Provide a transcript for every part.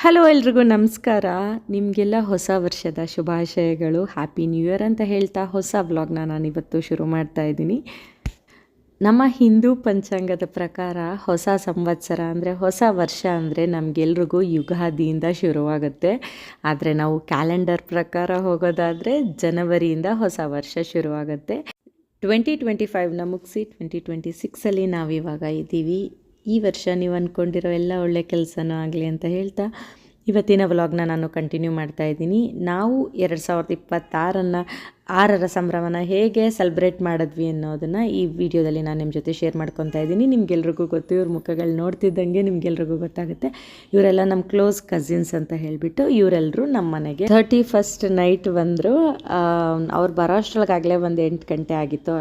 Hello ಎಲ್ರಿಗೂ ನಮಸ್ಕಾರ. ನಿಮಗೆಲ್ಲ ಹೊಸ ವರ್ಷದ ಶುಭಾಶಯಗಳು. ಹ್ಯಾಪಿ ನ್ಯೂ ಇಯರ್ ಅಂತ ಹೇಳ್ತಾ ಹೊಸ ವ್ಲಾಗ್ನ ನಾನಿವತ್ತು ಶುರು ಮಾಡ್ತಾ ಇದ್ದೀನಿ. ನಮ್ಮ ಹಿಂದೂ ಪಂಚಾಂಗದ ಪ್ರಕಾರ ಹೊಸ ಸಂವತ್ಸರ ಅಂದರೆ ಹೊಸ ವರ್ಷ ಅಂದರೆ ನಮಗೆಲ್ರಿಗೂ ಯುಗಾದಿಯಿಂದ ಶುರುವಾಗುತ್ತೆ. ಆದರೆ ನಾವು ಕ್ಯಾಲೆಂಡರ್ ಪ್ರಕಾರ ಹೋಗೋದಾದರೆ ಜನವರಿಯಿಂದ ಹೊಸ ವರ್ಷ ಶುರುವಾಗುತ್ತೆ. 2025ನ ಮುಗಿಸಿ 2026ಅಲ್ಲಿ ನಾವಿವಾಗ ಇದ್ದೀವಿ. ಈ ವರ್ಷ ನೀವು ಅಂದ್ಕೊಂಡಿರೋ ಎಲ್ಲ ಒಳ್ಳೆ ಕೆಲಸನೂ ಆಗಲಿ ಅಂತ ಹೇಳ್ತಾ ಇವತ್ತಿನ ವ್ಲಾಗ್ನ ನಾನು ಕಂಟಿನ್ಯೂ ಮಾಡ್ತಾ ಇದ್ದೀನಿ. ನಾವು 2026ರ ಸಂಭ್ರಮನ ಹೇಗೆ ಸೆಲೆಬ್ರೇಟ್ ಮಾಡಿದ್ವಿ ಅನ್ನೋದನ್ನು ಈ ವಿಡಿಯೋದಲ್ಲಿ ನಾನು ನಿಮ್ಮ ಜೊತೆ ಶೇರ್ ಮಾಡ್ಕೊತಾ ಇದ್ದೀನಿ. ನಿಮಗೆಲ್ರಿಗೂ ಗೊತ್ತು, ಇವ್ರ ಮುಖಗಳು ನೋಡ್ತಿದ್ದಂಗೆ ನಿಮಗೆಲ್ರಿಗೂ ಗೊತ್ತಾಗುತ್ತೆ. ಇವರೆಲ್ಲ ನಮ್ಮ ಕ್ಲೋಸ್ ಕಸಿನ್ಸ್ ಅಂತ ಹೇಳಿಬಿಟ್ಟು ಇವರೆಲ್ಲರೂ ನಮ್ಮ ಮನೆಗೆ 31st ನೈಟ್ ಬಂದರು. ಅವ್ರು ಬರೋ ಅಷ್ಟರೊಳಗಾಗಲೇ ಒಂದು 8 ಗಂಟೆ ಆಗಿತ್ತು.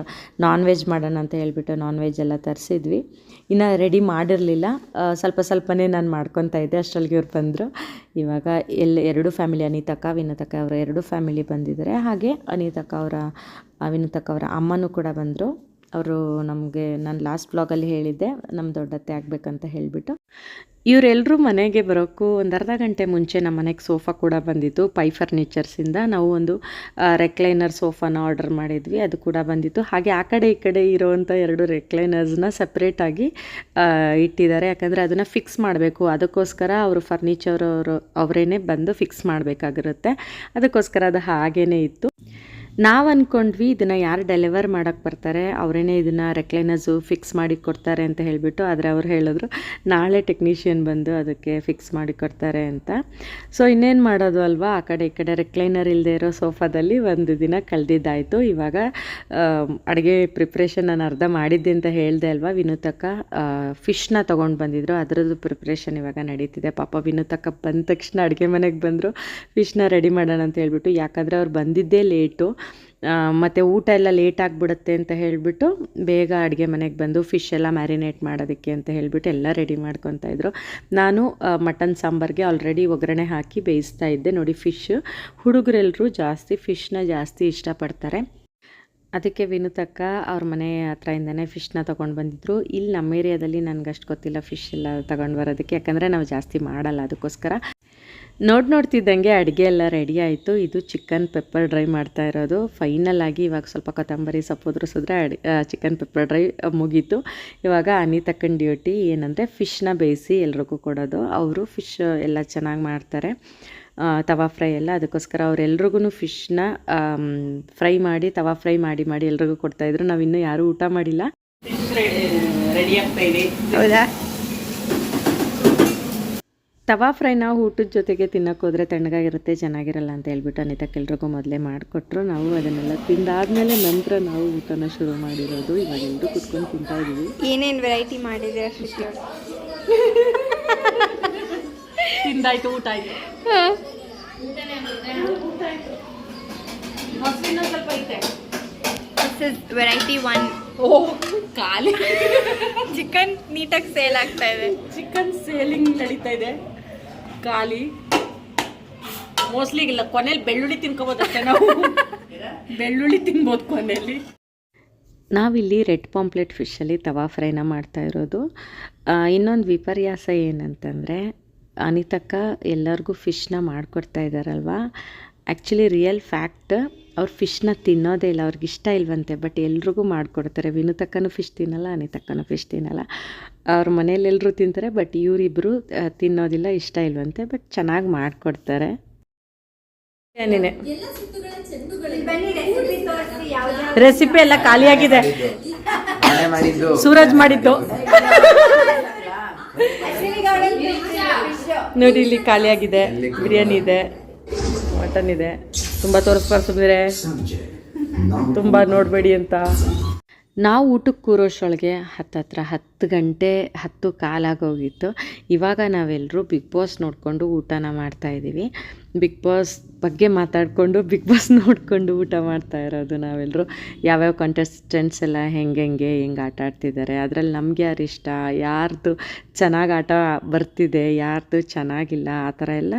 ನಾನ್ ವೆಜ್ ಮಾಡೋಣ ಅಂತ ಹೇಳಿಬಿಟ್ಟು ನಾನ್ ವೆಜ್ ಎಲ್ಲ ತರಿಸಿದ್ವಿ. ಇನ್ನು ರೆಡಿ ಮಾಡಿರಲಿಲ್ಲ, ಸ್ವಲ್ಪನೇ ನಾನು ಮಾಡ್ಕೊತಾ ಇದ್ದೆ. ಅಷ್ಟರೊಳಗೆ ಇವ್ರು ಬಂದರು. ಇವಾಗ ಎರಡು ಫ್ಯಾಮಿಲಿ, ಅನಿತಕ್ಕ ವಿನುತಕ್ಕ ಅವರ 2 ಫ್ಯಾಮಿಲಿ ಬಂದಿದ್ದಾರೆ. ಹಾಗೆ ಅನಿತಕ್ಕ ವಿನುತಕ್ಕ ಅವರ ಅಮ್ಮನೂ ಕೂಡ ಬಂದರು. ಅವರು ನಮಗೆ ನಾನು ಲಾಸ್ಟ್ ಬ್ಲಾಗಲ್ಲಿ ಹೇಳಿದ್ದೆ ನಮ್ಮ ದೊಡ್ಡತ್ತೆ ಆಗಬೇಕಂತ ಹೇಳಿಬಿಟ್ಟು. ಇವರೆಲ್ಲರೂ ಮನೆಗೆ ಬರೋಕ್ಕೂ ಒಂದು ಅರ್ಧ ಗಂಟೆ ಮುಂಚೆ ನಮ್ಮ ಮನೆಗೆ ಸೋಫಾ ಕೂಡ ಬಂದಿತ್ತು. ಪೈ ಫರ್ನಿಚರ್ಸಿಂದ ನಾವು ಒಂದು ರೆಕ್ಲೈನರ್ ಸೋಫಾನ ಆರ್ಡರ್ ಮಾಡಿದ್ವಿ, ಅದು ಕೂಡ ಬಂದಿತ್ತು. ಹಾಗೆ ಆ ಕಡೆ ಈ ಕಡೆ ಇರೋವಂಥ 2 ರೆಕ್ಲೈನರ್ಸ್ನ ಸಪ್ರೇಟಾಗಿ ಇಟ್ಟಿದ್ದಾರೆ. ಯಾಕಂದರೆ ಅದನ್ನು ಫಿಕ್ಸ್ ಮಾಡಬೇಕು. ಅದಕ್ಕೋಸ್ಕರ ಅವರು ಫರ್ನಿಚರ್ ಅವರೇನೆ ಬಂದು ಫಿಕ್ಸ್ ಮಾಡಬೇಕಾಗಿರುತ್ತೆ. ಅದಕ್ಕೋಸ್ಕರ ಅದು ಹಾಗೇ ಇತ್ತು. ನಾವು ಅಂದ್ಕೊಂಡ್ವಿ ಇದನ್ನು ಯಾರು ಡೆಲಿವರ್ ಮಾಡೋಕ್ಕೆ ಬರ್ತಾರೆ ಅವರೇನೆ ಇದನ್ನು ರೆಕ್ಲೈನರ್ಸು ಫಿಕ್ಸ್ ಮಾಡಿ ಕೊಡ್ತಾರೆ ಅಂತ ಹೇಳಿಬಿಟ್ಟು. ಆದರೆ ಅವ್ರು ಹೇಳಿದ್ರು ನಾಳೆ ಟೆಕ್ನಿಷಿಯನ್ ಬಂದು ಅದಕ್ಕೆ ಫಿಕ್ಸ್ ಮಾಡಿ ಕೊಡ್ತಾರೆ ಅಂತ. ಸೊ ಇನ್ನೇನು ಮಾಡೋದು ಅಲ್ವಾ, ಆ ಕಡೆ ಈ ಕಡೆ ರೆಕ್ಲೈನರ್ ಇಲ್ಲದೆ ಇರೋ ಸೋಫಾದಲ್ಲಿ ಒಂದು ದಿನ ಕಳೆದಿದ್ದಾಯಿತು. ಇವಾಗ ಅಡುಗೆ ಪ್ರಿಪ್ರೇಷನ್ ನಾನು ಅರ್ಧ ಮಾಡಿದ್ದೆ ಅಂತ ಹೇಳಿದೆ ಅಲ್ವಾ. ವಿನುತಕ್ಕ ಫಿಶ್ನ ತೊಗೊಂಡು ಬಂದಿದ್ರು, ಅದರದ್ದು ಪ್ರಿಪ್ರೇಷನ್ ಇವಾಗ ನಡೀತಿದೆ. ಪಾಪ ವಿನುತಕ್ಕ ಬಂದ ತಕ್ಷಣ ಅಡುಗೆ ಮನೆಗೆ ಬಂದರು ಫಿಶ್ನ ರೆಡಿ ಮಾಡೋಣ ಅಂತ ಹೇಳಿಬಿಟ್ಟು. ಯಾಕಂದರೆ ಅವ್ರು ಬಂದಿದ್ದೇ ಲೇಟು, ಮತ್ತು ಊಟ ಎಲ್ಲ ಲೇಟ್ ಆಗಿಬಿಡುತ್ತೆ ಅಂತ ಹೇಳಿಬಿಟ್ಟು ಬೇಗ ಅಡುಗೆ ಮನೆಗೆ ಬಂದು ಫಿಶ್ ಎಲ್ಲ ಮ್ಯಾರಿನೇಟ್ ಮಾಡೋದಕ್ಕೆ ಅಂತ ಹೇಳಿಬಿಟ್ಟು ಎಲ್ಲ ರೆಡಿ ಮಾಡ್ಕೊತಾ ಇದ್ರು. ನಾನು ಮಟನ್ ಸಾಂಬಾರಿಗೆ ಆಲ್ರೆಡಿ ಒಗ್ಗರಣೆ ಹಾಕಿ ಬೇಯಿಸ್ತಾ ಇದ್ದೆ. ನೋಡಿ, ಹುಡುಗರೆಲ್ಲರೂ ಫಿಶ್ನ ಜಾಸ್ತಿ ಇಷ್ಟಪಡ್ತಾರೆ. ಅದಕ್ಕೆ ವಿನುತಕ್ಕ ಅವ್ರ ಮನೆ ಹತ್ರದಿಂದನೇ ಫಿಶ್ನ ತೊಗೊಂಡು ಬಂದಿದ್ರು. ಇಲ್ಲಿ ನಮ್ಮ ಏರಿಯಾದಲ್ಲಿ ನನಗಷ್ಟು ಗೊತ್ತಿಲ್ಲ ಫಿಶ್ ಎಲ್ಲ ತೊಗೊಂಡು ಬರೋದಕ್ಕೆ, ಯಾಕಂದರೆ ನಾವು ಜಾಸ್ತಿ ಮಾಡಲ್ಲ. ಅದಕ್ಕೋಸ್ಕರ ನೋಡ್ತಿದ್ದಂಗೆ ಅಡುಗೆ ಎಲ್ಲ ರೆಡಿ ಆಯಿತು. ಇದು ಚಿಕನ್ ಪೆಪ್ಪರ್ ಡ್ರೈ ಮಾಡ್ತಾ ಇರೋದು. ಫೈನಲ್ ಆಗಿ ಇವಾಗ ಸ್ವಲ್ಪ ಕೊತ್ತಂಬರಿ ಸೊಪ್ಪು ಉದುರಿಸಿದ್ರೆ ಚಿಕನ್ ಪೆಪ್ಪರ್ ಡ್ರೈ ಮುಗೀತು. ಇವಾಗ ಅನಿತಕ್ಕನ ಡ್ಯೂಟಿ ಏನಂದರೆ ಫಿಶ್ನ ಬೇಯಿಸಿ ಎಲ್ರಿಗೂ ಕೊಡೋದು. ಅವರು ಫಿಶ್ ಎಲ್ಲ ಚೆನ್ನಾಗಿ ಮಾಡ್ತಾರೆ, ತವಾ ಫ್ರೈ ಎಲ್ಲ. ಅದಕ್ಕೋಸ್ಕರ ಅವರೆಲ್ರಿಗೂ ಫಿಶ್ನ ಫ್ರೈ ಮಾಡಿ ತವಾ ಫ್ರೈ ಮಾಡಿ ಎಲ್ರಿಗೂ ಕೊಡ್ತಾಯಿದ್ರು. ನಾವಿನ್ನೂ ಯಾರೂ ಊಟ ಮಾಡಿಲ್ಲ. ರೆಡಿ ಆಗ್ತಾ ಇದೆ. ಹೌದಾ? ತವಾ ಫ್ರೈನ ಊಟದ ಜೊತೆಗೆ ತಿನ್ನೋಕೆ ಹೋದರೆ ತಣ್ಣಗಾಗಿರುತ್ತೆ, ಚೆನ್ನಾಗಿರಲ್ಲ ಅಂತ ಹೇಳ್ಬಿಟ್ಟು ಅನಿತಕ್ಕೆ ಎಲ್ರಿಗೂ ಮೊದಲೇ ಮಾಡಿಕೊಟ್ರು. ನಾವು ಅದನ್ನೆಲ್ಲ ತಿಂದಾದ್ಮೇಲೆ ನಂತರ ನಾವು ಊಟನ ಶುರು ಮಾಡಿರೋದು. ಇವಾಗ ಎಲ್ಲರೂ ಕುತ್ಕೊಂಡು ತಿಂತಾ ಇದ್ದೀವಿ. ಏನೇನು ವೆರೈಟಿ ಮಾಡಿದ್ದೀರಾ ಶ್ರುತಿ? ತಿಂದಾಯ್ತು, ಊಟ ಆಯಿತು. ಸ್ವಲ್ಪ ಐತೆ. This is variety 1. ಖಾಲಿ ಚಿಕನ್ ನೀಟಾಗಿ ಸೇಲ್ ಆಗ್ತಾ ಇದೆ. ಚಿಕನ್ ಸೇಲಿಂಗ್ ನಡೀತಾ ಇದೆ. ಖಾಲಿ ಮೋಸ್ಟ್ಲಿ ಇಲ್ಲ. ಕೊನೆಯಲ್ಲಿ ಬೆಳ್ಳುಳ್ಳಿ ತಿನ್ಕೋಬೋದಷ್ಟೇ. ನಾವು ಬೆಳ್ಳುಳ್ಳಿ ತಿನ್ಬೋದು ಕೊನೆಯಲ್ಲಿ. ನಾವಿಲ್ಲಿ ರೆಡ್ ಪಾಂಪ್ಲೆಟ್ ಫಿಶಲ್ಲಿ ತವಾ ಫ್ರೈನ ಮಾಡ್ತಾ ಇರೋದು. ಇನ್ನೊಂದು ವಿಪರ್ಯಾಸ ಏನಂತಂದರೆ ಅನಿತಕ್ಕ ಎಲ್ಲರಿಗೂ ಫಿಶ್ನ ಮಾಡಿಕೊಡ್ತಾ ಇದ್ದಾರಲ್ವ. ಆ್ಯಕ್ಚುಲಿ ರಿಯಲ್ ಫ್ಯಾಕ್ಟ್, ಅವ್ರು ಫಿಶ್ನ ತಿನ್ನೋದೇ ಇಲ್ಲ, ಅವ್ರಿಗೆ ಇಷ್ಟ ಇಲ್ವಂತೆ. ಬಟ್ ಎಲ್ರಿಗೂ ಮಾಡಿಕೊಡ್ತಾರೆ. ವಿನುತಕ್ಕನೂ ಫಿಶ್ ತಿನ್ನಲ್ಲ, ಅನಿತಕ್ಕನೂ ಫಿಶ್ ತಿನ್ನಲ್ಲ. ಅವ್ರ ಮನೇಲಿ ಎಲ್ಲರೂ ತಿಂತಾರೆ, ಬಟ್ ಇವರಿಬ್ಬರು ತಿನ್ನೋದಿಲ್ಲ, ಇಷ್ಟ ಇಲ್ವಂತೆ. ಬಟ್ ಚೆನ್ನಾಗಿ ಮಾಡಿಕೊಡ್ತಾರೆ. ಏನೇನೆ ರೆಸಿಪಿ ಎಲ್ಲ ಖಾಲಿಯಾಗಿದೆ. ಸೂರಜ್ ಮಾಡಿದ್ದು ನೋಡಿ, ಇಲ್ಲಿ ಖಾಲಿಯಾಗಿದೆ. ಬಿರಿಯಾನಿ ಇದೆ, ಮಟನ್ ಇದೆ. ತುಂಬ ತೋರಿಸ್ಬಾರ್ಸಿದ್ರೆ ತುಂಬ ನೋಡಬೇಡಿ ಅಂತ. ನಾವು ಊಟಕ್ಕೆ ಕೂರೋಷ್ಟೊಳಗೆ ಹತ್ತತ್ರ 10 ಗಂಟೆ 10 ಕಾಲಾಗೋಗಿತ್ತು. ಇವಾಗ ನಾವೆಲ್ಲರೂ ಬಿಗ್ ಬಾಸ್ ನೋಡಿಕೊಂಡು ಊಟನ ಮಾಡ್ತಾಯಿದ್ದೀವಿ. ಬಿಗ್ ಬಾಸ್ ಬಗ್ಗೆ ಮಾತಾಡಿಕೊಂಡು ಬಿಗ್ ಬಾಸ್ ನೋಡಿಕೊಂಡು ಊಟ ಮಾಡ್ತಾ ಇರೋದು ನಾವೆಲ್ಲರೂ. ಯಾವ್ಯಾವ ಕಂಟೆಸ್ಟೆಂಟ್ಸ್ ಎಲ್ಲ ಹೆಂಗೆ ಆಟ ಆಡ್ತಿದ್ದಾರೆ, ಅದರಲ್ಲಿ ನಮ್ಗೆ ಯಾರು ಇಷ್ಟ, ಯಾರ್ದು ಚೆನ್ನಾಗಿ ಆಟ ಬರ್ತಿದೆ, ಯಾರ್ದು ಚೆನ್ನಾಗಿಲ್ಲ, ಆ ಥರ ಎಲ್ಲ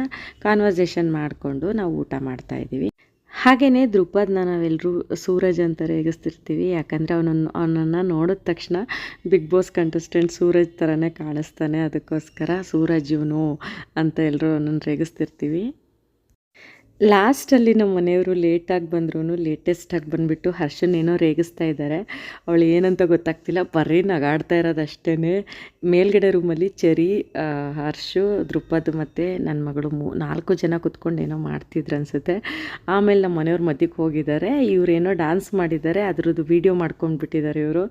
ಕಾನ್ವರ್ಸೇಷನ್ ಮಾಡಿಕೊಂಡು ನಾವು ಊಟ ಮಾಡ್ತಾಯಿದ್ದೀವಿ. ಹಾಗೆಯೇ ಧ್ರುಪದ್ನ ನಾವೆಲ್ಲರೂ ಸೂರಜ್ ಅಂತ ರೇಗಿಸ್ತಿರ್ತೀವಿ. ಯಾಕಂದರೆ ಅವನನ್ನು ನೋಡಿದ ತಕ್ಷಣ ಬಿಗ್ ಬಾಸ್ ಕಂಟೆಸ್ಟೆಂಟ್ ಸೂರಜ್ ಥರನೇ ಕಾಣಿಸ್ತಾನೆ. ಅದಕ್ಕೋಸ್ಕರ ಸೂರಜ್ ಇವನು ಅಂತ ಎಲ್ಲರೂ ಅವನನ್ನು ರೇಗಿಸ್ತಿರ್ತೀವಿ. ಲಾಸ್ಟಲ್ಲಿ ನಮ್ಮ ಮನೆಯವರು ಲೇಟಾಗಿ ಬಂದ್ರೂ ಲೇಟೆಸ್ಟಾಗಿ ಬಂದುಬಿಟ್ಟು ಹರ್ಷನ್ನೇನೋ ರೇಗಿಸ್ತಾ ಇದ್ದಾರೆ. ಅವಳು ಏನಂತ ಗೊತ್ತಾಗ್ತಿಲ್ಲ, ಬರೀ ನಗಾಡ್ತಾ ಇರೋದು ಅಷ್ಟೇ. ಮೇಲ್ಗಡೆ ರೂಮಲ್ಲಿ ಚೆರಿ, ಹರ್ಷು, ಧ್ರುಪದ್ ಮತ್ತು ನನ್ನ ಮಗಳು 4 ಜನ ಕೂತ್ಕೊಂಡು ಏನೋ ಮಾಡ್ತಿದ್ರು ಅನಿಸುತ್ತೆ. ಆಮೇಲೆ ನಮ್ಮ ಮನೆಯವ್ರ ಮಧ್ಯಕ್ಕೆ ಹೋಗಿದ್ದಾರೆ. ಇವರೇನೋ ಡ್ಯಾನ್ಸ್ ಮಾಡಿದ್ದಾರೆ, ಅದ್ರದ್ದು ವೀಡಿಯೋ ಮಾಡ್ಕೊಂಡ್ಬಿಟ್ಟಿದ್ದಾರೆ ಇವರು.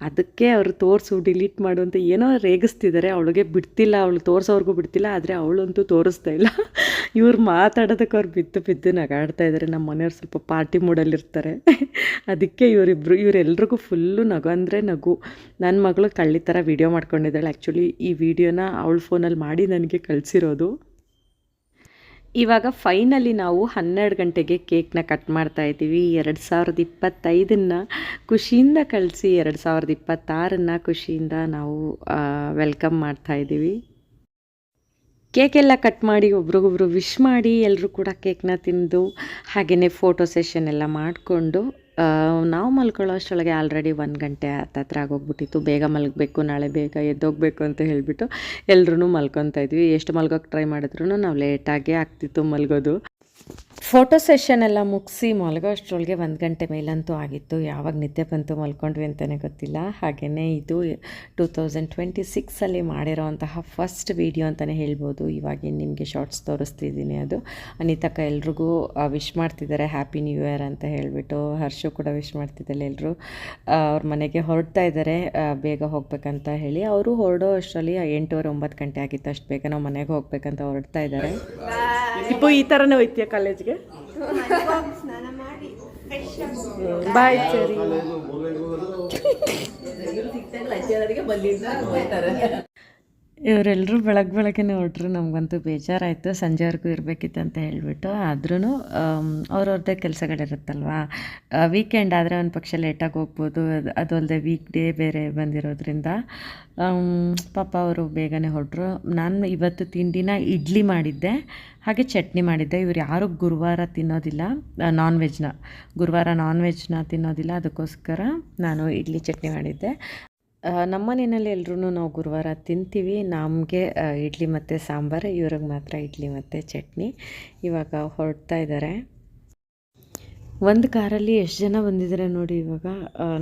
ಅದಕ್ಕೆ ಅವರು ತೋರಿಸು, ಡಿಲೀಟ್ ಮಾಡು ಅಂತ ಏನೋ ರೇಗಿಸ್ತಿದ್ದಾರೆ. ಅವಳಿಗೆ ಬಿಡ್ತಿಲ್ಲ, ಅವಳು ತೋರಿಸೋರ್ಗೂ ಬಿಡ್ತಿಲ್ಲ, ಆದರೆ ಅವಳಂತೂ ತೋರಿಸ್ತಾ ಇಲ್ಲ. ಇವ್ರು ಮಾತಾಡೋದಕ್ಕೆ ಅವ್ರು ಬಿದ್ದು ನಗಾಡ್ತಾ ಇದ್ದಾರೆ. ನಮ್ಮ ಮನೆಯವ್ರು ಸ್ವಲ್ಪ ಪಾರ್ಟಿ ಮೂಡಲ್ಲಿರ್ತಾರೆ. ಅದಕ್ಕೆ ಇವರೆಲ್ರಿಗೂ ಫುಲ್ಲು ನಗು ಅಂದರೆ ನಗು. ನನ್ನ ಮಗಳು ಕಳ್ಳಿ ಥರ ವೀಡಿಯೋ ಮಾಡ್ಕೊಂಡಿದ್ದಾಳೆ. ಆ್ಯಕ್ಚುಲಿ ಈ ವಿಡಿಯೋನ ಅವಳ ಫೋನಲ್ಲಿ ಮಾಡಿ ನನಗೆ ಕಳಿಸಿರೋದು. ಇವಾಗ ಫೈನಲಿ ನಾವು 12 ಗಂಟೆಗೆ ಕೇಕ್ನ ಕಟ್ ಮಾಡ್ತಾ ಇದ್ದೀವಿ. 2025 ಖುಷಿಯಿಂದ ಕಳಿಸಿ 2026 ಖುಷಿಯಿಂದ ನಾವು ವೆಲ್ಕಮ್ ಮಾಡ್ತಾ ಇದ್ದೀವಿ. ಕೇಕೆಲ್ಲ ಕಟ್ ಮಾಡಿ ಒಬ್ರಿಗೊಬ್ರು ವಿಶ್ ಮಾಡಿ ಎಲ್ಲರೂ ಕೂಡ ಕೇಕ್ನ ತಿಂದು ಹಾಗೆಯೇ ಫೋಟೋ ಸೆಷನ್ ಎಲ್ಲ ಮಾಡಿಕೊಂಡು ನಾವು ಮಲ್ಕೊಳ್ಳೋ ಅಷ್ಟರೊಳಗೆ ಆಲ್ರೆಡಿ 1 ಗಂಟೆ ಹತ್ತತ್ರ ಆಗೋಗ್ಬಿಟ್ಟಿತ್ತು. ಬೇಗ ಮಲಗಬೇಕು, ನಾಳೆ ಬೇಗ ಎದ್ದೋಗಬೇಕು ಅಂತ ಹೇಳಿಬಿಟ್ಟು ಎಲ್ಲರೂ ಮಲ್ಕೊತಾ ಇದ್ವಿ. ಎಷ್ಟು ಮಲ್ಗೋಕ್ಕೆ ಟ್ರೈ ಮಾಡಿದ್ರು ನಾವು ಲೇಟಾಗೇ ಆಗ್ತಿತ್ತು ಮಲಗೋದು. ಫೋಟೋ ಸೆಷನ್ ಎಲ್ಲ ಮುಗಿಸಿ ಮಲಗೋ ಅಷ್ಟರೊಳಗೆ 1 ಗಂಟೆ ಮೇಲಂತೂ ಆಗಿತ್ತು. ಯಾವಾಗ ನಿದ್ದೆ ಬಂತು ಮಲ್ಕೊಂಡ್ವಿ ಅಂತಲೇ ಗೊತ್ತಿಲ್ಲ. ಹಾಗೆಯೇ ಇದು 2026 ಮಾಡಿರೋವಂತಹ ಫಸ್ಟ್ ವೀಡಿಯೋ ಅಂತಲೇ ಹೇಳ್ಬೋದು. ಇವಾಗ ನಿಮಗೆ ಶಾರ್ಟ್ಸ್ ತೋರಿಸ್ತಿದ್ದೀನಿ. ಅದು ಅನಿತಕ್ಕ ಎಲ್ರಿಗೂ ವಿಶ್ ಮಾಡ್ತಿದ್ದಾರೆ ಹ್ಯಾಪಿ ನ್ಯೂ ಇಯರ್ ಅಂತ ಹೇಳಿಬಿಟ್ಟು. ಹರ್ಷು ಕೂಡ ವಿಶ್ ಮಾಡ್ತಿದ್ದಾರೆ. ಎಲ್ಲರೂ ಅವ್ರ ಮನೆಗೆ ಹೊರಡ್ತಾ ಇದ್ದಾರೆ ಬೇಗ ಹೋಗ್ಬೇಕಂತ ಹೇಳಿ. ಅವರು ಹೊರಡೋ ಅಷ್ಟರಲ್ಲಿ 8:30 9 ಗಂಟೆ ಆಗಿತ್ತು. ಅಷ್ಟು ಬೇಗ ನಾವು ಮನೆಗೆ ಹೋಗ್ಬೇಕಂತ ಹೊರಡ್ತಾ ಇದ್ದಾರೆ. ಇಪ್ಪು ಈ ಥರನೇ ಹೋಯ್ತೀಯ ಕಾಲೇಜ್ಗೆ? ಬಾಯ್ ಸರಿ. ಇವರೆಲ್ಲರೂ ಬೆಳಗ್ಗೆ ಹೊರಟ್ರು. ನಮಗಂತೂ ಬೇಜಾರಾಯಿತು, ಸಂಜೆವರೆಗೂ ಇರಬೇಕಿತ್ತು ಅಂತ ಹೇಳಿಬಿಟ್ಟು. ಆದ್ರೂ ಅವ್ರವ್ರದ್ದೇ ಕೆಲಸಗಳಿರುತ್ತಲ್ವ. ವೀಕೆಂಡ್ ಆದರೆ ಒಂದು ಪಕ್ಷ ಲೇಟಾಗಿ ಹೋಗ್ಬೋದು. ಅದು ಅಲ್ಲದೆ ವೀಕ್ ಡೇ ಬೇರೆ ಬಂದಿರೋದ್ರಿಂದ ಪಾಪ ಅವರು ಬೇಗನೆ ಹೊರಟ್ರು. ನಾನು ಇವತ್ತು ತಿಂಡಿನ ಇಡ್ಲಿ ಮಾಡಿದ್ದೆ, ಹಾಗೆ ಚಟ್ನಿ ಮಾಡಿದ್ದೆ. ಇವ್ರು ಯಾರೂ ಗುರುವಾರ ತಿನ್ನೋದಿಲ್ಲ ಗುರುವಾರ ನಾನ್ ವೆಜ್ನ ತಿನ್ನೋದಿಲ್ಲ. ಅದಕ್ಕೋಸ್ಕರ ನಾನು ಇಡ್ಲಿ ಚಟ್ನಿ ಮಾಡಿದ್ದೆ. ನಮ್ಮ ಮನೆಯಲ್ಲಿ ಎಲ್ಲರೂ ನಾವು ಗುರುವಾರ ತಿಂತೀವಿ. ನಮಗೆ ಇಡ್ಲಿ ಮತ್ತು ಸಾಂಬಾರು, ಇವ್ರಿಗೆ ಮಾತ್ರ ಇಡ್ಲಿ ಮತ್ತು ಚಟ್ನಿ. ಇವಾಗ ಹೊರಡ್ತಾ ಇದ್ದಾರೆ. ಒಂದು ಕಾರಲ್ಲಿ ಎಷ್ಟು ಜನ ಬಂದಿದ್ದಾರೆ ನೋಡಿ. ಇವಾಗ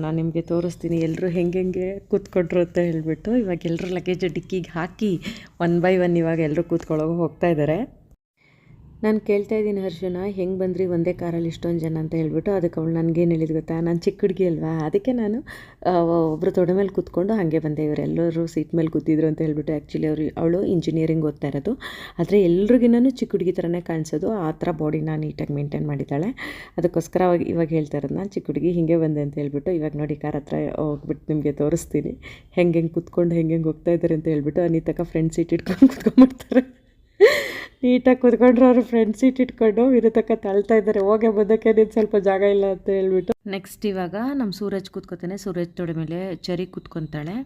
ನಾನು ನಿಮಗೆ ತೋರಿಸ್ತೀನಿ ಎಲ್ಲರೂ ಹೆಂಗೆ ಕೂತ್ಕೊಂಡ್ರು ಅಂತ ಹೇಳಿಬಿಟ್ಟು. ಇವಾಗ ಎಲ್ಲರೂ ಲಗೇಜ್ ಡಿಕ್ಕಿಗೆ ಹಾಕಿ 1 by 1 ಇವಾಗ ಎಲ್ಲರೂ ಕೂತ್ಕೊಳ್ಳೋಕೆ ಹೋಗ್ತಾ ಇದ್ದಾರೆ. ನಾನು ಕೇಳ್ತಾ ಇದ್ದೀನಿ ಹರ್ಷನ, ಹೆಂಗೆ ಬಂದ್ರಿ ಒಂದೇ ಕಾರಲ್ಲಿ ಇಷ್ಟೊಂದು ಜನ ಅಂತ ಹೇಳ್ಬಿಟ್ಟು. ಅದಕ್ಕೆ ಅವಳು ನನಗೇನು ಹೇಳಿದ್ ಗೊತ್ತಾ, ನಾನು ಚಿಕ್ಕ ಹುಡುಗಿ ಅಲ್ವಾ, ಅದಕ್ಕೆ ನಾನು ಒಬ್ಬರು ತೊಡೆ ಮೇಲೆ ಕೂತ್ಕೊಂಡು ಹಾಗೆ ಬಂದೆ. ಇವರೆಲ್ಲರೂ ಸೀಟ್ ಮೇಲೆ ಕೂತಿದ್ರು ಅಂತ ಹೇಳ್ಬಿಟ್ಟು. ಆ್ಯಕ್ಚುಲಿ ಅವಳು ಇಂಜಿನಿಯರಿಂಗ್ ಓದ್ತಾ ಇರೋದು, ಆದರೆ ಎಲ್ರಿಗಿನ್ನೂ ಚಿಕ್ಕ ಹುಡುಗಿ ಥರನೇ ಕಾಣಿಸೋದು. ಆ ಥರ ಬಾಡಿನ ನೀಟಾಗಿ ಮೇಂಟೈನ್ ಮಾಡಿದ್ದಾಳೆ. ಅದಕ್ಕೋಸ್ಕರ ಇವಾಗ ಹೇಳ್ತಾ ಇರೋದು, ನಾನು ಚಿಕ್ಕ ಹುಡುಗಿ ಹಿಂಗೆ ಬಂದೆ ಅಂತ ಹೇಳ್ಬಿಟ್ಟು. ಇವಾಗ ನೋಡಿ ಕಾರ್ ಹತ್ರ ಹೋಗ್ಬಿಟ್ಟು ನಿಮಗೆ ತೋರಿಸ್ತೀನಿ ಹೆಂಗೆ ಕೂತ್ಕೊಂಡು ಹೆಂಗೆ ಹೋಗ್ತಾ ಇದ್ದಾರೆ ಅಂತ ಹೇಳ್ಬಿಟ್ಟು. ಅನಿತಕ್ಕ ಫ್ರಂಟ್ ಸೀಟ್ ಇಟ್ಕೊಂಡು ಕೂತ್ಕೊಂಡ್ಬಿಡ್ತಾರೆ. ನೀಟಾಗಿ ಕೂತ್ಕೊಂಡ್ರು ಅವರು ಫ್ರಂಟ್ ಸೀಟ್ ಇಟ್ಕೊಂಡು. ವಿರುತಕ್ಕ ತಳ್ತಾ ಇದ್ದಾರೆ, ಹೋಗೇ ಬಂದಕ್ಕೆ ನೀನು ಸ್ವಲ್ಪ ಜಾಗ ಇಲ್ಲ ಅಂತ ಹೇಳ್ಬಿಟ್ಟು. ನೆಕ್ಸ್ಟ್ ಇವಾಗ ನಮ್ಮ ಸೂರಜ್ ಕೂತ್ಕೊತಾನೆ. ಸೂರಜ್ ತೊಡೆ ಮೇಲೆ ಚರಿ ಕೂತ್ಕೊತಾಳೆ.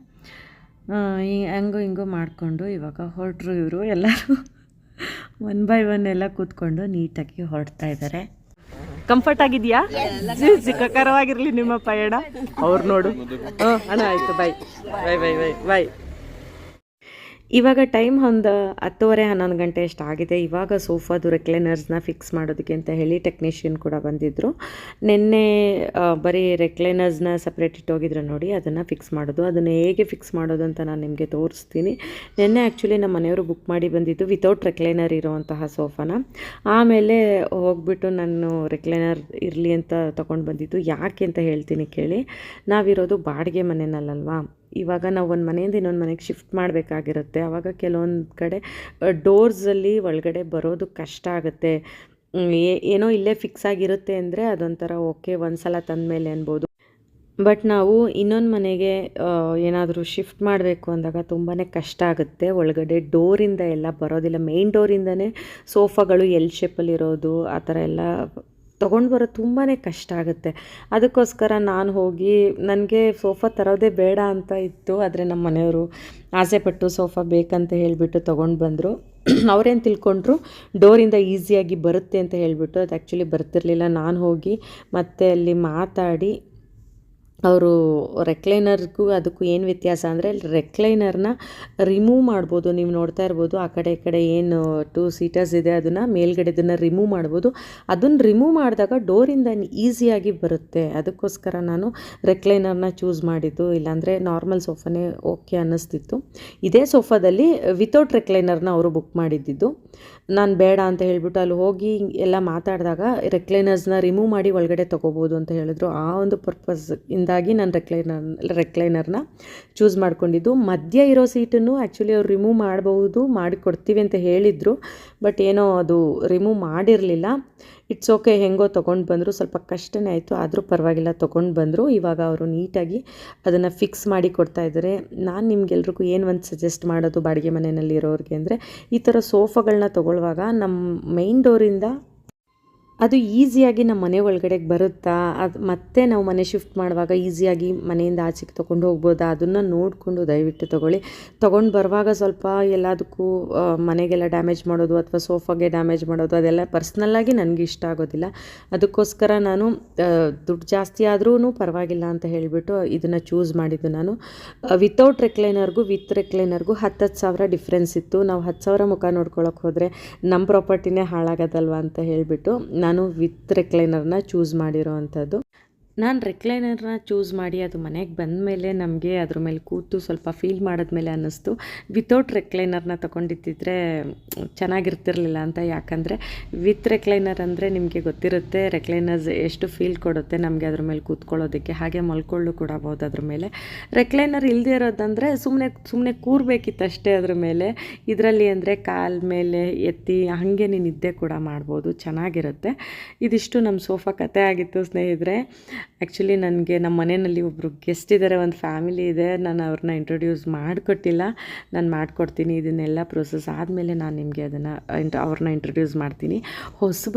ಹಂಗೋ ಹಿಂಗೋ ಮಾಡಿಕೊಂಡು ಇವಾಗ ಹೊರಟ್ರು ಇವರು ಎಲ್ಲರೂ 1 by 1 ಎಲ್ಲ ಕೂತ್ಕೊಂಡು ನೀಟಾಗಿ ಹೊರಡ್ತಾ ಇದ್ದಾರೆ. ಕಂಫರ್ಟ್ ಆಗಿದೆಯಾ? ಸುಖಕರವಾಗಿರಲಿ ನಿಮ್ಮ ಪಯಣ. ಅವ್ರು ನೋಡು. ಅಣ್ಣ ಆಯಿತು, ಬಾಯ್ ಬಾಯ್ ಬಾಯ್ ಬಾಯ್ ಬಾಯ್. ಇವಾಗ ಟೈಮ್ ಒಂದು 10:30 11 ಗಂಟೆ ಅಷ್ಟು ಆಗಿದೆ. ಇವಾಗ ಸೋಫಾದು ರೆಕ್ಲೈನರ್ಸ್ನ ಫಿಕ್ಸ್ ಮಾಡೋದಕ್ಕೆ ಅಂತ ಹೇಳಿ ಟೆಕ್ನಿಷಿಯನ್ ಕೂಡ ಬಂದಿದ್ದರು. ನಿನ್ನೆ ಬರೀ ರೆಕ್ಲೈನರ್ಸ್ನ ಸಪ್ರೇಟ್ ಇಟ್ಟೋಗಿದ್ರು ನೋಡಿ, ಅದನ್ನು ಫಿಕ್ಸ್ ಮಾಡೋದು. ಅದನ್ನು ಹೇಗೆ ಫಿಕ್ಸ್ ಮಾಡೋದು ಅಂತ ನಾನು ನಿಮಗೆ ತೋರಿಸ್ತೀನಿ. ನಿನ್ನೆ ಆ್ಯಕ್ಚುಲಿ ನಮ್ಮ ಮನೆಯವರು ಬುಕ್ ಮಾಡಿ ಬಂದಿದ್ದು ವಿತೌಟ್ ರೆಕ್ಲೈನರ್ ಇರೋವಂತಹ ಸೋಫಾನ. ಆಮೇಲೆ ಹೋಗ್ಬಿಟ್ಟು ನಾನು ರೆಕ್ಲೈನರ್ ಇರಲಿ ಅಂತ ತೊಗೊಂಡು ಬಂದಿದ್ದು. ಯಾಕೆ ಅಂತ ಹೇಳ್ತೀನಿ ಕೇಳಿ. ನಾವಿರೋದು ಬಾಡಿಗೆ ಮನೆಯಲ್ಲಲ್ವಾ. ಇವಾಗ ನಾವು ಒಂದು ಮನೆಯಿಂದ ಇನ್ನೊಂದು ಮನೆಗೆ ಶಿಫ್ಟ್ ಮಾಡಬೇಕಾಗಿರುತ್ತೆ. ಆವಾಗ ಕೆಲವೊಂದು ಕಡೆ ಡೋರ್ಸಲ್ಲಿ ಒಳಗಡೆ ಬರೋದು ಕಷ್ಟ ಆಗುತ್ತೆ. ಏನೋ ಇಲ್ಲೇ ಫಿಕ್ಸ್ ಆಗಿರುತ್ತೆ ಅಂದರೆ ಅದೊಂಥರ ಓಕೆ, ಒಂದು ಸಲ ತಂದಮೇಲೆ ಅನ್ಬೋದು. ಬಟ್ ನಾವು ಇನ್ನೊಂದು ಮನೆಗೆ ಏನಾದರೂ ಶಿಫ್ಟ್ ಮಾಡಬೇಕು ಅಂದಾಗ ತುಂಬಾ ಕಷ್ಟ ಆಗುತ್ತೆ. ಒಳಗಡೆ ಡೋರಿಂದ ಎಲ್ಲ ಬರೋದಿಲ್ಲ. ಮೇನ್ ಡೋರಿಂದನೇ ಸೋಫಾಗಳು ಎಲ್ ಶೇಪಲ್ಲಿರೋದು ಆ ಥರ ಎಲ್ಲ ತೊಗೊಂಡು ಬರೋದು ತುಂಬಾ ಕಷ್ಟ ಆಗುತ್ತೆ. ಅದಕ್ಕೋಸ್ಕರ ನಾನು ಹೋಗಿ ನನಗೆ ಸೋಫಾ ತರೋದೇ ಬೇಡ ಅಂತ ಇತ್ತು. ಆದರೆ ನಮ್ಮ ಮನೆಯವರು ಆಸೆಪಟ್ಟು ಸೋಫಾ ಬೇಕಂತ ಹೇಳಿಬಿಟ್ಟು ತೊಗೊಂಡು ಬಂದರು. ಅವರೇನು ತಿಳ್ಕೊಂಡ್ರು ಡೋರಿಂದ ಈಸಿಯಾಗಿ ಬರುತ್ತೆ ಅಂತ ಹೇಳಿಬಿಟ್ಟು, ಅದು ಆ್ಯಕ್ಚುಲಿ ಬರ್ತಿರಲಿಲ್ಲ. ನಾನು ಹೋಗಿ ಮತ್ತೆ ಅಲ್ಲಿ ಮಾತಾಡಿ ಅವರು ರೆಕ್ಲೈನರ್ಗೂ ಅದಕ್ಕೂ ಏನು ವ್ಯತ್ಯಾಸ ಅಂದರೆ, ರೆಕ್ಲೈನರ್ನ ರಿಮೂವ್ ಮಾಡ್ಬೋದು. ನೀವು ನೋಡ್ತಾ ಇರ್ಬೋದು ಆ ಕಡೆ ಈ ಕಡೆ ಏನು 2 ಸೀಟರ್ಸ್ ಇದೆ ಅದನ್ನು ಮೇಲ್ಗಡೆದನ್ನು ರಿಮೂವ್ ಮಾಡ್ಬೋದು. ಅದನ್ನು ರಿಮೂವ್ ಮಾಡಿದಾಗ ಡೋರಿಂದ ಈಸಿಯಾಗಿ ಬರುತ್ತೆ. ಅದಕ್ಕೋಸ್ಕರ ನಾನು ರೆಕ್ಲೈನರ್ನ ಚೂಸ್ ಮಾಡಿದ್ದು. ಇಲ್ಲಾಂದರೆ ನಾರ್ಮಲ್ ಸೋಫಾನೇ ಓಕೆ ಅನ್ನಿಸ್ತಿತ್ತು. ಇದೇ ಸೋಫಾದಲ್ಲಿ ವಿತೌಟ್ ರೆಕ್ಲೈನರ್ನ ಅವರು ಬುಕ್ ಮಾಡಿದ್ದಿದ್ದು. ನಾನು ಬೇಡ ಅಂತ ಹೇಳಿಬಿಟ್ಟು ಅಲ್ಲಿ ಹೋಗಿ ಎಲ್ಲ ಮಾತಾಡಿದಾಗ ರೆಕ್ಲೈನರ್ಸ್ನ ರಿಮೂವ್ ಮಾಡಿ ಒಳಗಡೆ ತೊಗೋಬೋದು ಅಂತ ಹೇಳಿದ್ರು. ಆ ಒಂದು ಪರ್ಪಸ್ ಇಂದಾಗಿ ನಾನು ರೆಕ್ಲೈನರ್ನ ಚೂಸ್ ಮಾಡ್ಕೊಂಡಿದ್ದು. ಮಧ್ಯ ಇರೋ ಸೀಟನ್ನು ಆ್ಯಕ್ಚುಲಿ ಅವ್ರು ರಿಮೂವ್ ಮಾಡಬಹುದು, ಮಾಡಿಕೊಡ್ತೀವಿ ಅಂತ ಹೇಳಿದರು. ಬಟ್ ಏನೋ ಅದು ರಿಮೂವ್ ಮಾಡಿರಲಿಲ್ಲ. ಇಟ್ಸ್ ಓಕೆ, ಹೆಂಗೋ ತೊಗೊಂಡು ಬಂದರು. ಸ್ವಲ್ಪ ಕಷ್ಟನೇ ಆಯಿತು, ಆದರೂ ಪರವಾಗಿಲ್ಲ ತೊಗೊಂಡು ಬಂದರು. ಇವಾಗ ಅವರು ನೀಟಾಗಿ ಅದನ್ನು ಫಿಕ್ಸ್ ಮಾಡಿ ಕೊಡ್ತಾ ಇದ್ದಾರೆ. ನಾನು ನಿಮ್ಗೆಲ್ರಿಗೂ ಏನು ಒಂದು ಸಜೆಸ್ಟ್ ಮಾಡೋದು ಬಾಡಿಗೆ ಮನೆಯಲ್ಲಿ ಇರೋರಿಗೆ ಅಂದರೆ, ಈ ಥರ ಸೋಫಾಗಳನ್ನ ತೊಗೊಳ್ಳುವಾಗ ನಮ್ಮ ಮೈನ್ ಡೋರಿಂದ ಅದು ಈಸಿಯಾಗಿ ನಮ್ಮ ಮನೆ ಒಳಗಡೆಗೆ ಬರುತ್ತಾ, ಅದು ಮತ್ತೆ ನಾವು ಮನೆ ಶಿಫ್ಟ್ ಮಾಡುವಾಗ ಈಸಿಯಾಗಿ ಮನೆಯಿಂದ ಆಚೆಗೆ ತೊಗೊಂಡು ಹೋಗ್ಬೋದಾ, ಅದನ್ನು ನೋಡಿಕೊಂಡು ದಯವಿಟ್ಟು ತೊಗೊಳ್ಳಿ. ತೊಗೊಂಡು ಬರುವಾಗ ಸ್ವಲ್ಪ ಎಲ್ಲದಕ್ಕೂ ಮನೆಗೆಲ್ಲ ಡ್ಯಾಮೇಜ್ ಮಾಡೋದು ಅಥವಾ ಸೋಫಾಗೆ ಡ್ಯಾಮೇಜ್ ಮಾಡೋದು ಅದೆಲ್ಲ ಪರ್ಸ್ನಲ್ಲಾಗಿ ನನಗೆ ಇಷ್ಟ ಆಗೋದಿಲ್ಲ. ಅದಕ್ಕೋಸ್ಕರ ನಾನು ದುಡ್ಡು ಜಾಸ್ತಿ ಆದ್ರೂ ಪರವಾಗಿಲ್ಲ ಅಂತ ಹೇಳಿಬಿಟ್ಟು ಇದನ್ನು ಚೂಸ್ ಮಾಡಿದ್ದು. ನಾನು ವಿತೌಟ್ ರೆಕ್ಲೈನರ್ಗೂ ವಿತ್ ರೆಕ್ಲೈನರ್ಗೂ 10,000 ಡಿಫ್ರೆನ್ಸ್ ಇತ್ತು. ನಾವು 10,000 ಮುಖ ನೋಡ್ಕೊಳಕ್ಕೆ ಹೋದರೆ ನಮ್ಮ ಪ್ರಾಪರ್ಟಿನೇ ಹಾಳಾಗೋದಲ್ವ ಅಂತ ಹೇಳಿಬಿಟ್ಟು ನಾನು ವಿತ್ ರೆಕ್ಲೈನರ್ನ ಚೂಸ್ ಮಾಡಿರೋ ಅಂಥದ್ದು. ನಾನು ರೆಕ್ಲೈನರ್ನ ಚೂಸ್ ಮಾಡಿ ಅದು ಮನೆಗೆ ಬಂದ ಮೇಲೆ ನಮಗೆ ಅದ್ರ ಮೇಲೆ ಕೂತು ಸ್ವಲ್ಪ ಫೀಲ್ ಮಾಡಿದ್ಮೇಲೆ ಅನ್ನಿಸ್ತು ವಿತೌಟ್ ರೆಕ್ಲೈನರ್ನ ತೊಗೊಂಡಿದ್ದಿದ್ರೆ ಚೆನ್ನಾಗಿರ್ತಿರ್ಲಿಲ್ಲ ಅಂತ. ಯಾಕಂದರೆ ವಿತ್ ರೆಕ್ಲೈನರ್ ಅಂದರೆ ನಿಮಗೆ ಗೊತ್ತಿರುತ್ತೆ ರೆಕ್ಲೈನರ್ಸ್ ಎಷ್ಟು ಫೀಲ್ ಕೊಡುತ್ತೆ ನಮಗೆ ಅದ್ರ ಮೇಲೆ ಕೂತ್ಕೊಳ್ಳೋದಕ್ಕೆ, ಹಾಗೆ ಮಲ್ಕೊಳ್ಳು ಕೂಡ ಬಹುದು ಅದ್ರ ಮೇಲೆ. ರೆಕ್ಲೈನರ್ ಇಲ್ಲದೆ ಇರೋದಂದರೆ ಸುಮ್ಮನೆ ಕೂರಬೇಕಿತ್ತು ಅಷ್ಟೇ ಅದ್ರ ಮೇಲೆ. ಇದರಲ್ಲಿ ಅಂದರೆ ಕಾಲ ಮೇಲೆ ಎತ್ತಿ ಹಾಗೆ ನಿದ್ದೆ ಕೂಡ ಮಾಡ್ಬೋದು, ಚೆನ್ನಾಗಿರುತ್ತೆ. ಇದಿಷ್ಟು ನಮ್ಮ ಸೋಫಾ ಕತೆ ಆಗಿತ್ತು ಸ್ನೇಹಿತರೆ. ಆ್ಯಕ್ಚುಲಿ ನನಗೆ ನಮ್ಮ ಮನೆಯಲ್ಲಿ ಒಬ್ಬರು ಗೆಸ್ಟ್ ಇದ್ದಾರೆ, ಒಂದು ಫ್ಯಾಮಿಲಿ ಇದೆ. ನಾನು ಅವ್ರನ್ನ ಇಂಟ್ರೊಡ್ಯೂಸ್ ಮಾಡಿಕೊಟ್ಟಿಲ್ಲ, ನಾನು ಮಾಡಿಕೊಡ್ತೀನಿ. ಇದನ್ನೆಲ್ಲ ಪ್ರೊಸೆಸ್ ಆದಮೇಲೆ ನಾನು ನಿಮಗೆ ಅದನ್ನು ಅವ್ರನ್ನ ಇಂಟ್ರೊಡ್ಯೂಸ್ ಮಾಡ್ತೀನಿ.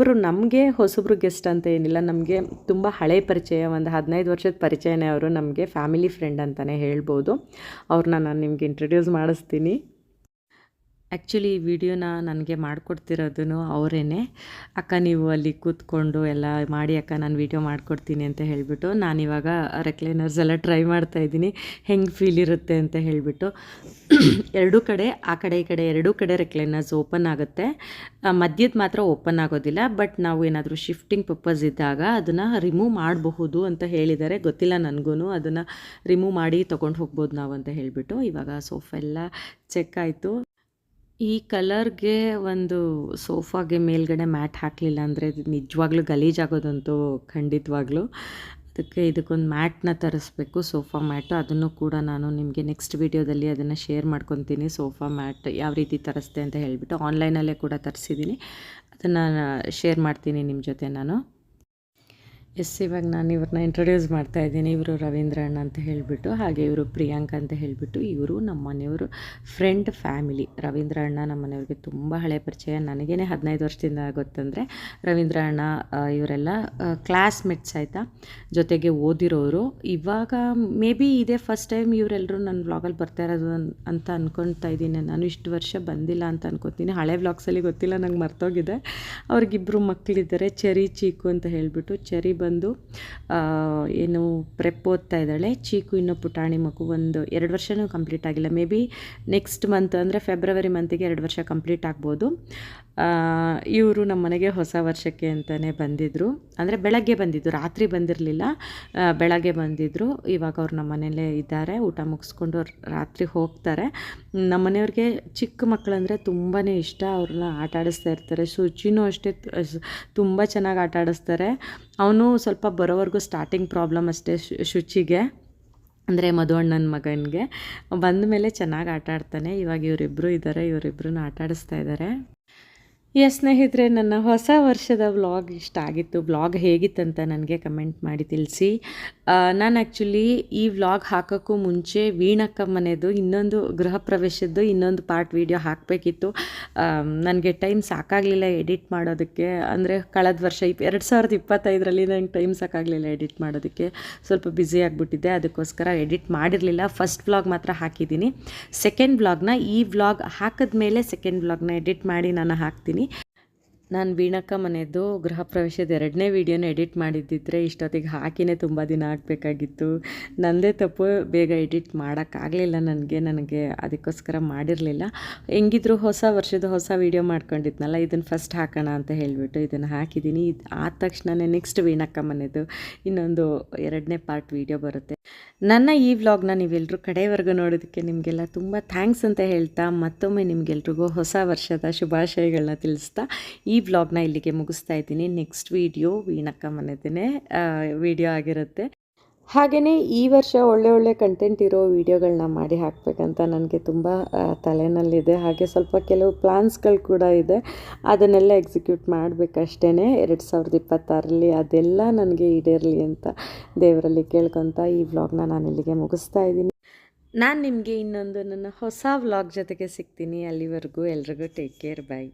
ಹೊಸಬ್ರು ಗೆಸ್ಟ್ ಅಂತ ಏನಿಲ್ಲ, ನಮಗೆ ತುಂಬ ಹಳೆ ಪರಿಚಯ, ಒಂದು 15 ವರ್ಷದ ಪರಿಚಯನೇ ಅವರು. ನಮಗೆ ಫ್ಯಾಮಿಲಿ ಫ್ರೆಂಡ್ ಅಂತಲೇ ಹೇಳ್ಬೋದು. ಅವ್ರನ್ನ ನಾನು ನಿಮಗೆ ಇಂಟ್ರೊಡ್ಯೂಸ್ ಮಾಡಿಸ್ತೀನಿ. ಆ್ಯಕ್ಚುಲಿ ಈ ವಿಡಿಯೋನ ನನಗೆ ಮಾಡಿಕೊಡ್ತಿರೋದು ಅವರೇ. ಅಕ್ಕ ನೀವು ಅಲ್ಲಿ ಕೂತ್ಕೊಂಡು ಎಲ್ಲ ಮಾಡಿ ಅಕ್ಕ, ನಾನು ವಿಡಿಯೋ ಮಾಡಿಕೊಡ್ತೀನಿ ಅಂತ ಹೇಳಿಬಿಟ್ಟು ನಾನಿವಾಗ ರೆಕ್ಲೈನರ್ಸ್ ಎಲ್ಲ ಟ್ರೈ ಮಾಡ್ತಾಯಿದ್ದೀನಿ, ಹೆಂಗೆ ಫೀಲ್ ಇರುತ್ತೆ ಅಂತ ಹೇಳಿಬಿಟ್ಟು. ಎರಡೂ ಕಡೆ ಆ ಕಡೆ ಈ ಕಡೆ ಎರಡೂ ಕಡೆ ರೆಕ್ಲೈನರ್ಸ್ ಓಪನ್ ಆಗುತ್ತೆ, ಮಧ್ಯದ ಮಾತ್ರ ಓಪನ್ ಆಗೋದಿಲ್ಲ. ಬಟ್ ನಾವು ಏನಾದರೂ ಶಿಫ್ಟಿಂಗ್ ಪರ್ಪಸ್ ಇದ್ದಾಗ ಅದನ್ನು ರಿಮೂವ್ ಮಾಡಬಹುದು ಅಂತ ಹೇಳಿದ್ದಾರೆ. ಗೊತ್ತಿಲ್ಲ ನನಗೂ, ಅದನ್ನು ರಿಮೂವ್ ಮಾಡಿ ತೊಗೊಂಡು ಹೋಗ್ಬೋದು ನಾವು ಅಂತ ಹೇಳಿಬಿಟ್ಟು. ಇವಾಗ ಸೋಫಾ ಎಲ್ಲ ಚೆಕ್ ಆಯಿತು. ಈ ಕಲರ್ಗೆ ಒಂದು ಸೋಫಾಗೆ ಮೇಲ್ಗಡೆ ಮ್ಯಾಟ್ ಹಾಕಲಿಲ್ಲ ಅಂದರೆ ಇದು ನಿಜವಾಗ್ಲೂ ಗಲೀಜಾಗೋದಂತೂ ಖಂಡಿತವಾಗ್ಲೂ. ಇದಕ್ಕೊಂದು ಮ್ಯಾಟ್ನ ತರಿಸ್ಬೇಕು, ಸೋಫಾ ಮ್ಯಾಟು. ಅದನ್ನು ಕೂಡ ನಾನು ನಿಮಗೆ ನೆಕ್ಸ್ಟ್ ವೀಡಿಯೋದಲ್ಲಿ ಅದನ್ನು ಶೇರ್ ಮಾಡ್ಕೊತೀನಿ. ಸೋಫಾ ಮ್ಯಾಟ್ ಯಾವ ರೀತಿ ತರಿಸ್ದೆ ಅಂತ ಹೇಳಿಬಿಟ್ಟು ಆನ್ಲೈನಲ್ಲೇ ಕೂಡ ತರಿಸಿದ್ದೀನಿ, ಅದನ್ನು ಶೇರ್ ಮಾಡ್ತೀನಿ ನಿಮ್ಮ ಜೊತೆ ನಾನು. ಇವಾಗ ನಾನು ಇವ್ರನ್ನ ಇಂಟ್ರೊಡ್ಯೂಸ್ ಮಾಡ್ತಾಯಿದ್ದೀನಿ. ಇವರು ರವೀಂದ್ರ ಅಣ್ಣ ಅಂತ ಹೇಳಿಬಿಟ್ಟು, ಹಾಗೆ ಇವರು ಪ್ರಿಯಾಂಕ ಅಂತ ಹೇಳಿಬಿಟ್ಟು. ಇವರು ನಮ್ಮ ಮನೆಯವರು ಫ್ರೆಂಡ್ ಫ್ಯಾಮಿಲಿ. ರವೀಂದ್ರ ಅಣ್ಣ ನಮ್ಮ ಮನೆಯವ್ರಿಗೆ ತುಂಬ ಹಳೆ ಪರಿಚಯ, ನನಗೇನೆ 15 ವರ್ಷದಿಂದ ಗೊತ್ತಂದರೆ ರವೀಂದ್ರ ಅಣ್ಣ ಇವರೆಲ್ಲ ಕ್ಲಾಸ್ಮೇಟ್ಸ್ ಆಯಿತಾ, ಜೊತೆಗೆ ಓದಿರೋರು. ಇವಾಗ ಮೇ ಬಿ ಇದೇ ಫಸ್ಟ್ ಟೈಮ್ ಇವರೆಲ್ಲರೂ ನನ್ನ ವ್ಲಾಗಲ್ಲಿ ಬರ್ತಾ ಇರೋದು ಅಂತ ಅಂದ್ಕೊಳ್ತಾ ಇದ್ದೀನಿ. ನಾನು ಇಷ್ಟು ವರ್ಷ ಬಂದಿಲ್ಲ ಅಂತ ಅನ್ಕೊತೀನಿ, ಹಳೆ ವ್ಲಾಗ್ಸಲ್ಲಿ ಗೊತ್ತಿಲ್ಲ, ನಂಗೆ ಮರ್ತೋಗಿದೆ. ಅವ್ರಿಗಿಬ್ಬರು ಮಕ್ಕಳಿದ್ದಾರೆ, ಚೆರಿ ಚೀಕು ಅಂತ ಹೇಳಿಬಿಟ್ಟು. ಚೆರಿ ಬಂದು ಏನು ಪ್ರೆಪ್ ಓದ್ತಾ ಇದ್ದಾಳೆ, ಚೀಕು ಇನ್ನೂ ಪುಟಾಣಿ ಮಗು, ಒಂದು 2 ವರ್ಷನೂ ಕಂಪ್ಲೀಟ್ ಆಗಿಲ್ಲ. ಮೇ ಬಿ ನೆಕ್ಸ್ಟ್ ಮಂತ್ ಅಂದರೆ ಫೆಬ್ರವರಿ ಮಂತಿಗೆ 2 ವರ್ಷ ಕಂಪ್ಲೀಟ್ ಆಗ್ಬೋದು. ಇವರು ನಮ್ಮ ಮನೆಗೆ ಹೊಸ ವರ್ಷಕ್ಕೆ ಅಂತಲೇ ಬಂದಿದ್ದರು, ಅಂದರೆ ಬೆಳಗ್ಗೆ ಬಂದಿದ್ದು, ರಾತ್ರಿ ಬಂದಿರಲಿಲ್ಲ, ಬೆಳಗ್ಗೆ ಬಂದಿದ್ದರು. ಇವಾಗ ಅವ್ರು ನಮ್ಮ ಮನೆಯಲ್ಲೇ ಇದ್ದಾರೆ, ಊಟ ಮುಗಿಸ್ಕೊಂಡು ರಾತ್ರಿ ಹೋಗ್ತಾರೆ. ನಮ್ಮ ಮನೆಯವ್ರಿಗೆ ಚಿಕ್ಕ ಮಕ್ಕಳಂದರೆ ತುಂಬಾ ಇಷ್ಟ, ಅವ್ರನ್ನ ಆಟ ಆಡಿಸ್ತಾ ಇರ್ತಾರೆ. ಶುಚಿನೂ ಅಷ್ಟೇ ತುಂಬ ಚೆನ್ನಾಗಿ ಆಟ ಆಡಿಸ್ತಾರೆ. ಅವನು ಸ್ವಲ್ಪ ಬರೋವರೆಗೂ ಸ್ಟಾರ್ಟಿಂಗ್ ಪ್ರಾಬ್ಲಮ್ ಅಷ್ಟೇ ಶುಚಿಗೆ, ಅಂದರೆ ಮಧು ಅಣ್ಣನ ಮಗನಿಗೆ. ಬಂದ ಮೇಲೆ ಚೆನ್ನಾಗಿ ಆಟ ಆಡ್ತಾನೆ. ಇವಾಗ ಇವರಿಬ್ಬರು ಇದ್ದಾರೆ, ಇವರಿಬ್ಬರನ್ನ ಆಟ ಆಡಿಸ್ತಾ ಇದ್ದಾರೆ. ಸ್ನೇಹಿತರೆ, ನನ್ನ ಹೊಸ ವರ್ಷದ ವ್ಲಾಗ್ ಇಷ್ಟ ಆಗಿತ್ತು. ವ್ಲಾಗ್ ಹೇಗಿತ್ತಂತ ನನಗೆ ಕಮೆಂಟ್ ಮಾಡಿ ತಿಳಿಸಿ. ನಾನು ಆ್ಯಕ್ಚುಲಿ ಈ ವ್ಲಾಗ್ ಹಾಕೋಕ್ಕೂ ಮುಂಚೆ ವೀಣಕ್ಕ ಮನೆದು ಇನ್ನೊಂದು ಗೃಹ ಪ್ರವೇಶದ್ದು ಇನ್ನೊಂದು ಪಾರ್ಟ್ ವೀಡಿಯೋ ಹಾಕಬೇಕಿತ್ತು. ನನಗೆ ಟೈಮ್ ಸಾಕಾಗಲಿಲ್ಲ ಎಡಿಟ್ ಮಾಡೋದಕ್ಕೆ. ಅಂದರೆ ಕಳೆದ ವರ್ಷ 2025ರಲ್ಲಿ ನಂಗೆ ಟೈಮ್ ಸಾಕಾಗಲಿಲ್ಲ ಎಡಿಟ್ ಮಾಡೋದಕ್ಕೆ. ಸ್ವಲ್ಪ ಬ್ಯುಸಿ ಆಗಿಬಿಟ್ಟಿದ್ದೆ, ಅದಕ್ಕೋಸ್ಕರ ಎಡಿಟ್ ಮಾಡಿರಲಿಲ್ಲ. ಫಸ್ಟ್ ವ್ಲಾಗ್ ಮಾತ್ರ ಹಾಕಿದ್ದೀನಿ. ಸೆಕೆಂಡ್ ವ್ಲಾಗ್ನ ಈ ವ್ಲಾಗ್ ಹಾಕಿದ್ಮೇಲೆ ಸೆಕೆಂಡ್ ವ್ಲಾಗ್ನ ಎಡಿಟ್ ಮಾಡಿ ನಾನು ಹಾಕ್ತೀನಿ. ನಾನು ವೀಣಕ್ಕ ಮನೆಯದ್ದು ಗೃಹ ಪ್ರವೇಶದ 2ನೇ ವೀಡಿಯೋನ ಎಡಿಟ್ ಮಾಡಿದ್ದಿದ್ರೆ ಇಷ್ಟೊತ್ತಿಗೆ ಹಾಕಿನೇ ತುಂಬ ದಿನ ಆಗಬೇಕಾಗಿತ್ತು. ನನ್ನದೇ ತಪ್ಪು, ಬೇಗ ಎಡಿಟ್ ಮಾಡೋಕ್ಕಾಗಲಿಲ್ಲ ನನಗೆ ಅದಕ್ಕೋಸ್ಕರ ಮಾಡಿರಲಿಲ್ಲ. ಹೆಂಗಿದ್ರು ಹೊಸ ವರ್ಷದ ಹೊಸ ವೀಡಿಯೋ ಮಾಡ್ಕೊಂಡಿದ್ನಲ್ಲ, ಇದನ್ನು ಫಸ್ಟ್ ಹಾಕೋಣ ಅಂತ ಹೇಳಿಬಿಟ್ಟು ಇದನ್ನು ಹಾಕಿದ್ದೀನಿ. ಇದು ಆದ ತಕ್ಷಣವೇ ನೆಕ್ಸ್ಟ್ ವೀಣಕ್ಕ ಮನೆಯದು ಇನ್ನೊಂದು 2ನೇ ಪಾರ್ಟ್ ವೀಡಿಯೋ ಬರುತ್ತೆ. ನನ್ನ ಈ ವ್ಲಾಗ್ನ ನೀವೆಲ್ಲರೂ ಕಡೆಯವರೆಗೂ ನೋಡೋದಕ್ಕೆ ನಿಮಗೆಲ್ಲ ತುಂಬ ಥ್ಯಾಂಕ್ಸ್ ಅಂತ ಹೇಳ್ತಾ, ಮತ್ತೊಮ್ಮೆ ನಿಮಗೆಲ್ರಿಗೂ ಹೊಸ ವರ್ಷದ ಶುಭಾಶಯಗಳನ್ನ ತಿಳಿಸ್ತಾ ಈ ವ್ಲಾಗ್ನ ಇಲ್ಲಿಗೆ ಮುಗಿಸ್ತಾ ಇದ್ದೀನಿ. ನೆಕ್ಸ್ಟ್ ವೀಡಿಯೋ ವೀಣಕ್ಕ ಮನೆದೇ ವೀಡಿಯೋ ಆಗಿರುತ್ತೆ. ಹಾಗೆಯೇ ಈ ವರ್ಷ ಒಳ್ಳೆ ಕಂಟೆಂಟ್ ಇರೋ ವೀಡಿಯೋಗಳನ್ನ ಮಾಡಿ ಹಾಕಬೇಕಂತ ನನಗೆ ತುಂಬ ತಲೆನಲ್ಲಿದೆ. ಹಾಗೆ ಸ್ವಲ್ಪ ಕೆಲವು ಪ್ಲ್ಯಾನ್ಸ್ಗಳು ಕೂಡ ಇದೆ, ಅದನ್ನೆಲ್ಲ ಎಕ್ಸಿಕ್ಯೂಟ್ ಮಾಡಬೇಕಷ್ಟೇ 2026ರಲ್ಲಿ. ಅದೆಲ್ಲ ನನಗೆ ಈಡೇರಲಿ ಅಂತ ದೇವರಲ್ಲಿ ಕೇಳ್ಕೊತ ಈ ವ್ಲಾಗ್ನ ನಾನು ಇಲ್ಲಿಗೆ ಮುಗಿಸ್ತಾ ಇದ್ದೀನಿ. ನಾನು ನಿಮಗೆ ಇನ್ನೊಂದು ನನ್ನ ಹೊಸ ವ್ಲಾಗ್ ಜೊತೆಗೆ ಸಿಗ್ತೀನಿ. ಅಲ್ಲಿವರೆಗೂ ಎಲ್ರಿಗೂ ಟೇಕ್ ಕೇರ್, ಬೈ.